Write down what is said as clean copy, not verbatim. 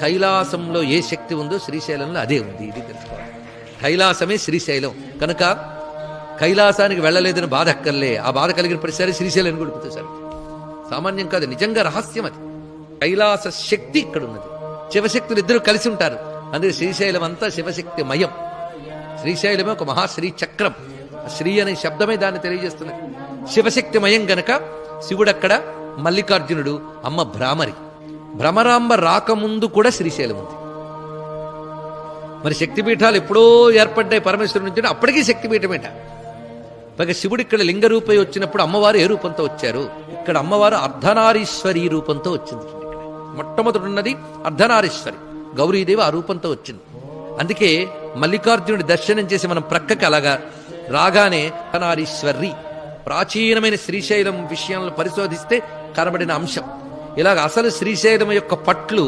కైలాసంలో ఏ శక్తి ఉందో శ్రీశైలంలో అదే ఉంది. ఇది తెలుసుకోవాలి. కైలాసమే శ్రీశైలం కనుక కైలాసానికి వెళ్ళలేదని బాధ అక్కర్లే. ఆ బాధ కలిగిన ప్రతిసారి శ్రీశైలాన్ని గడిపితే సరే సామాన్యం కాదు, నిజంగా రహస్యం అది. కైలాస శక్తి ఇక్కడ ఉన్నది. శివశక్తులు ఇద్దరు కలిసి ఉంటారు. అందుకే శ్రీశైలం అంతా శివశక్తి మయం. శ్రీశైలమే ఒక మహాశ్రీ చక్రం. శ్రీ అనే శబ్దమే దాన్ని తెలియజేస్తున్నది. శివశక్తి మయం గనక శివుడక్కడ, మల్లికార్జునుడు, అమ్మ భ్రామరి. భ్రమరాంబ రాకముందు కూడా శ్రీశైలం ఉంది. మరి శక్తిపీఠాలు ఎప్పుడో ఏర్పడ్డాయి పరమేశ్వరుడి నుంచి, అప్పటికీ శక్తిపీఠమేట. పైగా శివుడు ఇక్కడ లింగ రూపై వచ్చినప్పుడు అమ్మవారు ఏ రూపంతో వచ్చారు? ఇక్కడ అమ్మవారు అర్ధనారీశ్వరి రూపంతో వచ్చింది. మొట్టమొదటి ఉన్నది అర్ధనారీశ్వరి, గౌరీదేవి ఆ రూపంతో వచ్చింది. అందుకే మల్లికార్జునుడి దర్శనం చేసి మనం ప్రక్కకి అలాగా రాగానే అర్ధనారీశ్వరి, ప్రాచీనమైన శ్రీశైలం విషయాలను పరిశోధిస్తే కనబడిన అంశం. ఇలాగ అసలు శ్రీశైలం యొక్క పట్లు